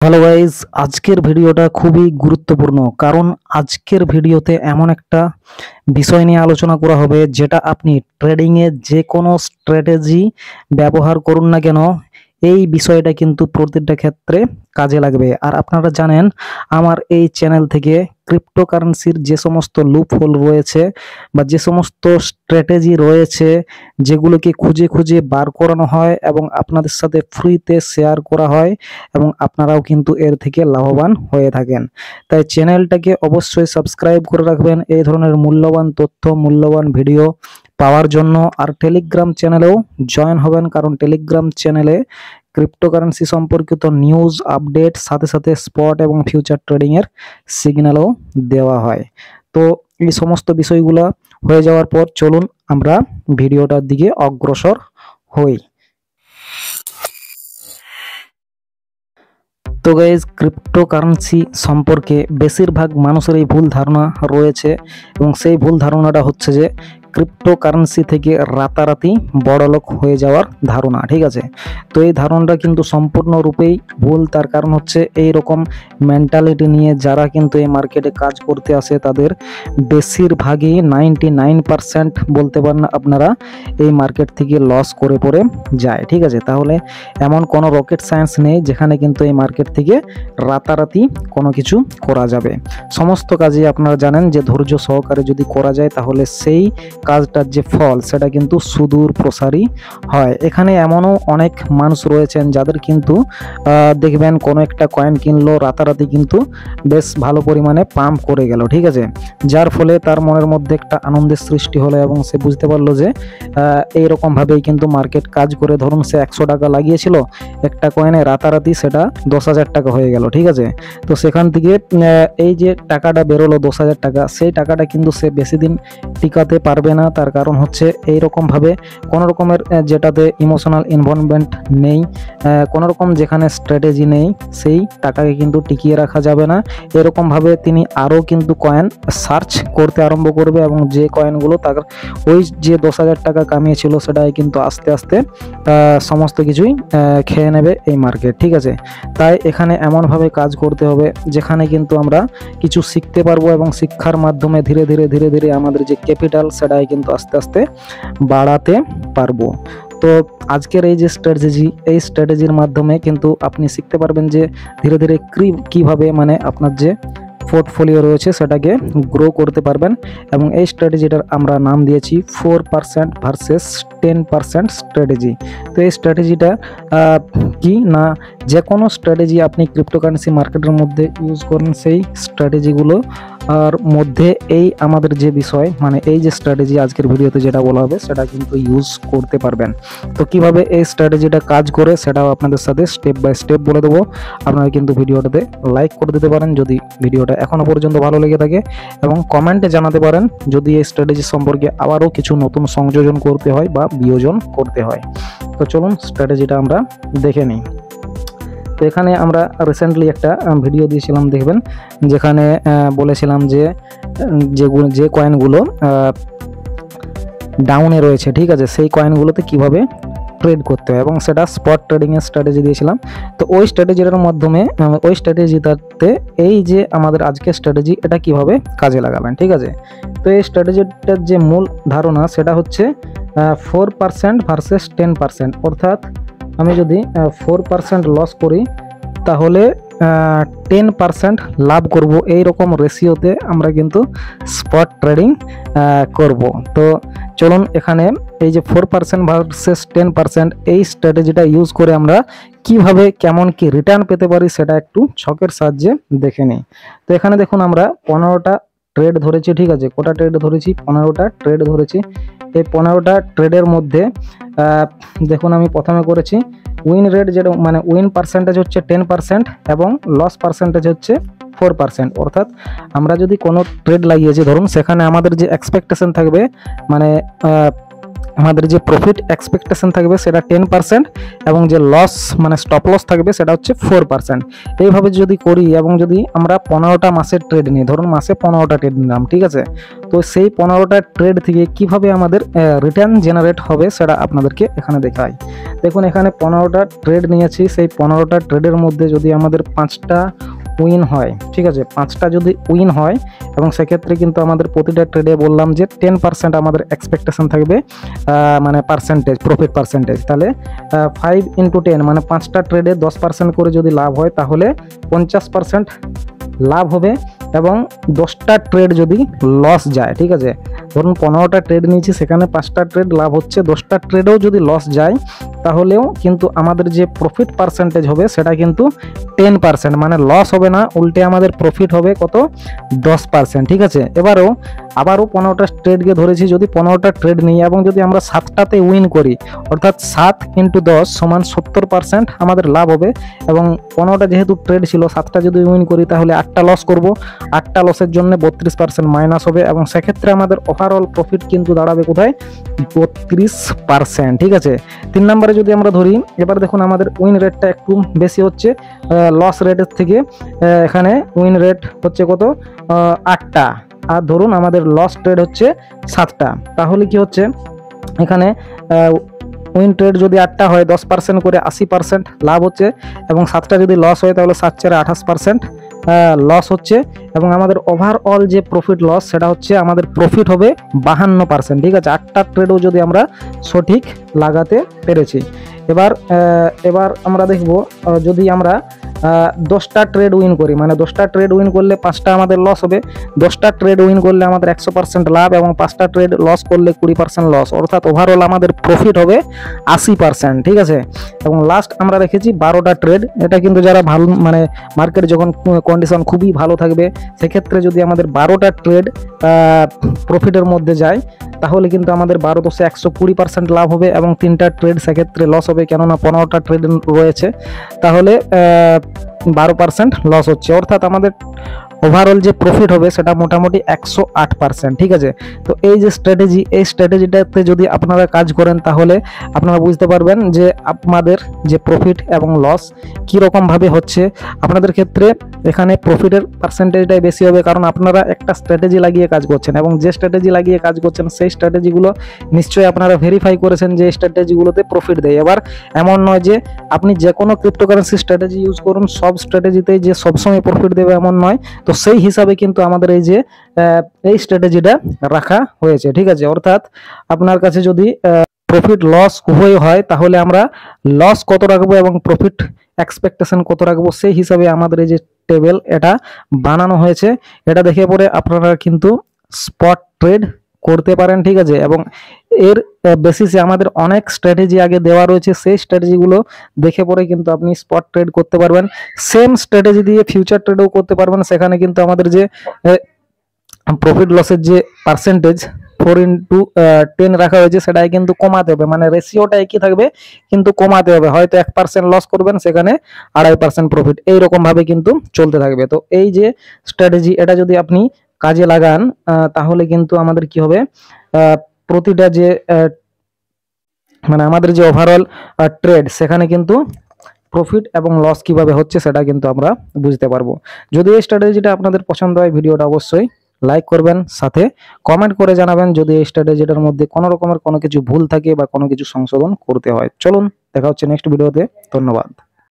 Hello guys, আজকের ভিডিওটা খুবই গুরুত্বপূর্ণ কারণ আজকের ভিডিওতে এমন একটা বিষয় নিয়ে আলোচনা করা হবে যেটা আপনি ট্রেডিংয়ে যে কোনো স্ট্র্যাটেজি ব্যবহার করুন না কেন এই বিষয়টা কিন্তু প্রত্যেকটা ক্ষেত্রে কাজে লাগবে। আর আপনারা জানেন আমার এই চ্যানেল থেকে ক্রিপ্টোকারেন্সির যে সমস্ত লুপ হোল রয়েছে বা যে সমস্ত স্ট্র্যাটেজি রয়েছে যেগুলোকে খুঁজে খুঁজে বার করানো হয় এবং আপনাদের সাথে ফ্রিতে শেয়ার করা হয় এবং আপনারাও কিন্তু এর থেকে লাভবান হয়ে থাকেন। তাই চ্যানেলটাকে অবশ্যই সাবস্ক্রাইব করে রাখবেন এই ধরনের মূল্যবান তথ্য, মূল্যবান ভিডিও পাওয়ার জন্য। আর টেলিগ্রাম চ্যানেলেও জয়েন হবেন কারণ টেলিগ্রাম চ্যানেলে ক্রিপ্টোকারেন্সি সম্পর্কিত নিউজ আপডেট সাথে সাথে স্পট এবং ফিউচার ট্রেডিংয়ের সিগন্যালও দেওয়া হয়। তো এই সমস্ত বিষয়গুলো হয়ে যাওয়ার পর চলুন আমরা ভিডিওটার দিকে অগ্রসর হই। তো গাইজ, ক্রিপ্টোকারেন্সি সম্পর্কে বেশিরভাগ মানুষের এই ভুল ধারণা রয়েছে এবং সেই ভুল ধারণাটা হচ্ছে যে ক্রিপ্টোকারেন্সি থেকে রাতারাতি বড়লোক হয়ে যাওয়ার ধারণা। ঠিক আছে, তো এই ধারণাটা কিন্তু সম্পূর্ণরূপেই ভুল। তার কারণ হচ্ছে এই রকম মেন্টালিটি নিয়ে যারা কিন্তু এই মার্কেটে কাজ করতে আসে তাদের বেশিরভাগই 99% বলতে পারেন আপনারা এই মার্কেট থেকে লস করে পড়ে যায়। ঠিক আছে, তাহলে এমন কোনো রকেট সায়েন্স নেই যেখানে কিন্তু এই মার্কেট থেকে রাতারাতি কোনো কিছু করা যাবে। সমস্ত কাজে আপনারা জানেন যে ধৈর্য সহকারে যদি করা যায় তাহলে সেই কাজটার যে ফল সেটা কিন্তু সুদূর প্রসারী হয়। এখানে এমনও অনেক মানুষ রয়েছেন যাদের কিন্তু দেখবেন কোনো একটা কয়েন কিনলো, রাতারাতি কিন্তু বেশ ভালো পরিমাণে পাম্প করে গেল। ঠিক আছে, যার ফলে তার মনের মধ্যে একটা আনন্দের সৃষ্টি হলো এবং সে বুঝতে পারলো যে এইরকমভাবেই কিন্তু মার্কেট কাজ করে। ধরুন সে 100 টাকা লাগিয়েছিল একটা কয়েনে, রাতারাতি সেটা 10,000 টাকা হয়ে গেল। ঠিক আছে, তো সেখান থেকে এই যে টাকাটা বেরোলো 10,000 টাকা, সেই টাকাটা কিন্তু সে বেশি দিন টিকাতে পারবে না। তার কারণ হচ্ছে এইরকমভাবে কোনো রকমের যেটাতে ইমোশনাল ইনভলভমেন্ট নেই, কোনো রকম যেখানে স্ট্র্যাটেজি নেই, সেই টাকাকে কিন্তু টিকিয়ে রাখা যাবে না। এরকমভাবে তিনি আরও কিন্তু কয়েন সার্চ করতে আরম্ভ করবে এবং যে কয়েনগুলো তার ওই যে 10,000 টাকা কামিয়েছিল সেটাই কিন্তু আস্তে আস্তে সমস্ত কিছুই খেয়ে নেবে এই মার্কেট। ঠিক আছে, তাই এখানে এমনভাবে কাজ করতে হবে যেখানে কিন্তু আমরা কিছু শিখতে পারবো এবং শিক্ষার মাধ্যমে ধীরে ধীরে ধীরে ধীরে আমাদের যে ক্যাপিটাল সেটাই কিন্তু আস্তে আস্তে বাড়াতে পারবো। তো আজকের এই যে স্ট্র্যাটেজি, এই স্ট্র্যাটেজির মাধ্যমে কিন্তু আপনি শিখতে পারবেন যে ধীরে ধীরে কীভাবে মানে আপনার যে পোর্টফোলিও রয়েছে সেটাকে গ্রো করতে পারবেন। এবং এই স্ট্র্যাটেজিটার আমরা নাম দিয়েছি 4% ভার্সেস 10% স্ট্র্যাটেজি। তো এই স্ট্র্যাটেজিটা কি না, যে কোনো স্ট্র্যাটেজি আপনি ক্রিপ্টোকারেন্সি মার্কেটের মধ্যে ইউজ করেন সেই স্ট্র্যাটেজিগুলো আর মধ্যে এই আমাদের যে বিষয় মানে এই যে স্ট্র্যাটেজি আজকের ভিডিওতে যেটা বলা হবে সেটা কিন্তু ইউজ করতে পারবেন। তো কিভাবে এই স্ট্র্যাটেজিটা কাজ করে সেটাও আপনাদের সাথে স্টেপ বাই স্টেপ বলে দেবো। আপনারা কিন্তু ভিডিওটাতে লাইক করে দিতে পারেন যদি ভিডিওটা এখনও পর্যন্ত ভালো লেগে থাকে এবং কমেন্টে জানাতে পারেন যদি এই স্ট্র্যাটেজি সম্পর্কে আবারও কিছু নতুন সংযোজন করতে হয় বা বিয়োজন করতে হয়। তো চলুন স্ট্র্যাটেজিটা আমরা দেখে নিই। তো এখানে আমরা রিসেন্টলি একটা ভিডিও দিয়েছিলাম, দেখবেন, যেখানে বলেছিলাম যে যে কয়েনগুলো ডাউনে রয়েছে, ঠিক আছে, সেই কয়েনগুলোতে কিভাবে ট্রেড করতে হয় এবং সেটা স্পট ট্রেডিংয়ের স্ট্র্যাটেজি দিয়েছিলাম। তো ওই স্ট্র্যাটেজিটার মাধ্যমে ওই স্ট্র্যাটেজিটাতে এই যে আমাদের আজকের স্ট্র্যাটেজি এটা কিভাবে কাজে লাগাবেন। ঠিক আছে, তো এই স্ট্র্যাটেজিটার যে মূল ধারণা সেটা হচ্ছে 4% ভার্সেস 10%। অর্থাৎ আমি যদি 4% লস করি তাহলে 10% লাভ করব, এই রকম রেশিওতে আমরা কিন্তু স্পট ট্রেডিং করব। তো চলুন এখানে এই যে 4% ভার্সেস 10% এই স্ট্র্যাটেজিটা ইউজ করে আমরা কিভাবে কেমন কি রিটার্ন পেতে পারি সেটা একটু ছকের সাহায্যে দেখে নিই। তো এখানে দেখুন আমরা 15টা ট্রেড ধরেছি। ঠিক আছে, কোটা ট্রেড ধরেছি? 15টা ট্রেড ধরেছি। এই 15টা ট্রেডের মধ্যে দেখুন আমি প্রথমে করেছি উইন রেট, যেটা মানে উইন পার্সেন্টেজ হচ্ছে 10% এবং লস পার্সেন্টেজ হচ্ছে 4%। অর্থাৎ আমরা যদি কোনো ট্রেড লাগিয়েছি, ধরুন সেখানে আমাদের যে এক্সপেকটেশন থাকবে মানে আমাদের যে প্রফিট এক্সপেকটেশন থাকবে সেটা 10% এবং যে লস মানে স্টপ লস থাকবে সেটা হচ্ছে 4%। এইভাবে যদি করি এবং যদি আমরা 15টা মাসের ট্রেড নিই, ধরুন মাসে 15টা ট্রেড নিলাম, ঠিক আছে, তো সেই 15টা ট্রেড থেকে কিভাবে আমাদের রিটার্ন জেনারেট হবে সেটা আপনাদেরকে এখানে দেখাই। দেখুন এখানে 15টা ট্রেড নিয়েছি, সেই 15টা ট্রেডের মধ্যে যদি আমাদের 5টা উইন হয়, ঠিক আছে, 5টা যদি উইন হয় এবং সেক্ষেত্রে কিন্তু আমাদের প্রতিটা ট্রেডে বললাম যে 10% আমাদের এক্সপেকটেশন থাকবে, মানে পার্সেন্টেজ, প্রফিট পার্সেন্টেজ। তাহলে 5 × 10 মানে 5টা ট্রেডে 10% করে যদি লাভ হয় তাহলে 50% লাভ হবে। এবং 10টা ট্রেড যদি লস যায়, ঠিক আছে, ধরুন 15টা ট্রেড নিয়েছি, সেখানে 5টা ট্রেড লাভ হচ্ছে, 10টা ট্রেডেও যদি লস যায় তাহলেও কিন্তু আমাদের যে প্রফিট পার্সেন্টেজ হবে সেটা কিন্তু 10%, মানে লস হবে না, উল্টে আমাদের প্রফিট হবে কত, 10%, ঠিক আছে। আবারও 15টা ট্রেডকে ধরেছি, যদি 15টা ট্রেড নিই এবং যদি আমরা 7টাতে উইন করি, অর্থাৎ 7 × 10 = 70% আমাদের লাভ হবে। এবং 15টা যেহেতু ট্রেড ছিল, 7টা যদি উইন করি তাহলে 8টা লস করব, 8টা লসের জন্য 32% মাইনাস হবে এবং সেক্ষেত্রে আমাদের ওভারঅল প্রফিট কিন্তু দাঁড়াবে কোথায়, 32%, ঠিক আছে। 3 নম্বরে যদি আমরা ধরি, এবার দেখুন আমাদের উইন রেটটা একটু বেশি হচ্ছে লস রেটের থেকে। এখানে উইন রেট হচ্ছে কত, 8টা, আর ধরুন আমাদের লস ট্রেড হচ্ছে 7টা, তাহলে কি হচ্ছে এখানে উইন ট্রেড যদি 8টা হয় 10% করে 80% লাভ হচ্ছে এবং 7টা যদি লস হয় তাহলে 7 × 4 = 28% লস হচ্ছে। এবং আমাদের ওভারঅল যে প্রফিট লস সেটা হচ্ছে আমাদের প্রফিট হবে 52%, ঠিক আছে। 8টা ট্রেডও যদি আমরা সঠিক লাগাতে পেরেছি। এবার আমরা দেখব যদি আমরা 10টা ট্রেড উইন করি, মানে 10টা ট্রেড উইন করলে 5টা আমাদের লস হবে, 10টা ট্রেড উইন করলে আমাদের 100% লাভ এবং 5টা ট্রেড লস করলে 20% লস, অর্থাৎ ওভারঅল আমাদের প্রফিট হবে 80%, ঠিক আছে। এবং লাস্ট আমরা রেখেছি 12টা ট্রেড। এটা কিন্তু যারা ভালো, মানে মার্কেট যখন কন্ডিশন খুবই ভালো থাকবে সেক্ষেত্রে যদি আমাদের 12টা ট্রেড প্রফিটের মধ্যে যায় তাহলে কিন্তু আমাদের 12 × 10 = 120% লাভ হবে এবং 3টা ট্রেড সেক্ষেত্রে লস হবে, কেননা 15টা ট্রেড রয়েছে, তাহলে 12% লস হচ্ছে, অর্থাৎ আমাদের ওভারঅল যে প্রফিট হবে সেটা মোটামুটি 108%, ঠিক আছে। তো এই যে স্ট্র্যাটেজি, এই স্ট্র্যাটেজিটাতে যদি আপনারা কাজ করেন তাহলে আপনারা বুঝতে পারবেন যে আপনাদের যে প্রফিট এবং লস কীরকমভাবে হচ্ছে। আপনাদের ক্ষেত্রে এখানে প্রফিটের পার্সেন্টেজটাই বেশি হবে, কারণ আপনারা একটা স্ট্র্যাটেজি লাগিয়ে কাজ করছেন এবং যে স্ট্র্যাটেজি লাগিয়ে কাজ করছেন সেই স্ট্র্যাটেজিগুলো নিশ্চয়ই আপনারা ভেরিফাই করেছেন যে স্ট্র্যাটেজিগুলোতে প্রফিট দেয়। এবার এমন নয় যে আপনি যে কোনো ক্রিপ্টোকারেন্সি স্ট্র্যাটেজি ইউজ করুন সব স্ট্র্যাটেজিতেই যে সবসময় প্রফিট দেবে এমন নয়। তো সেই হিসাবে কিন্তু আমাদের এই যে এই স্ট্র্যাটেজিটা রাখা হয়েছে, ঠিক আছে। অর্থাৎ আপনার কাছে যদি প্রফিট লস উভয় হয় তাহলে আমরা লস কত রাখবো এবং প্রফিট এক্সপেকটেশন কত রাখবো সেই হিসাবে আমাদের এই যে টেবিল এটা বানানো হয়েছে। এটা দেখে পরে আপনারা কিন্তু স্পট ট্রেড করতে পারেন, ঠিক আছে। এবং এর বেসিসে আমাদের অনেক স্ট্র্যাটেজি আগে দেওয়া রয়েছে, সেই স্ট্র্যাটেজিগুলো দেখে পরে কিন্তু আপনি স্পট ট্রেড করতে পারবেন। সেম স্ট্র্যাটেজি দিয়ে ফিউচার ট্রেডও করতে পারবেন। সেখানে কিন্তু আমাদের যে প্রফিট লসের যে পার্সেন্টেজ 4 × 10 রাখা হয়েছে সেটাই কিন্তু কমাতে হবে, মানে রেশিওটা একই থাকবে কিন্তু কমাতে হবে। হয়তো 1% লস করবেন, সেখানে 2.5% প্রফিট, এইরকম ভাবে কিন্তু চলতে থাকবে। তো এই যে স্ট্র্যাটেজি এটা যদি আপনি কাজে লাগান তাহলে কিন্তু আমাদের কি হবে, প্রতিটা যে মানে আমাদের যে ওভারঅল ট্রেড সেখানে কিন্তু প্রফিট এবং লস কিভাবে হচ্ছে সেটা কিন্তু আমরা বুঝতে পারবো। যদি এই স্ট্র্যাটেজিটা আপনাদের পছন্দ হয় ভিডিওটা অবশ্যই লাইক করবেন, সাথে কমেন্ট করে জানাবেন যদি এই স্ট্র্যাটেজিটার মধ্যে কোনো রকমের কোনো কিছু ভুল থাকে বা কোনো কিছু সংশোধন করতে হয়। চলুন দেখা হচ্ছে নেক্সট ভিডিওতে। ধন্যবাদ।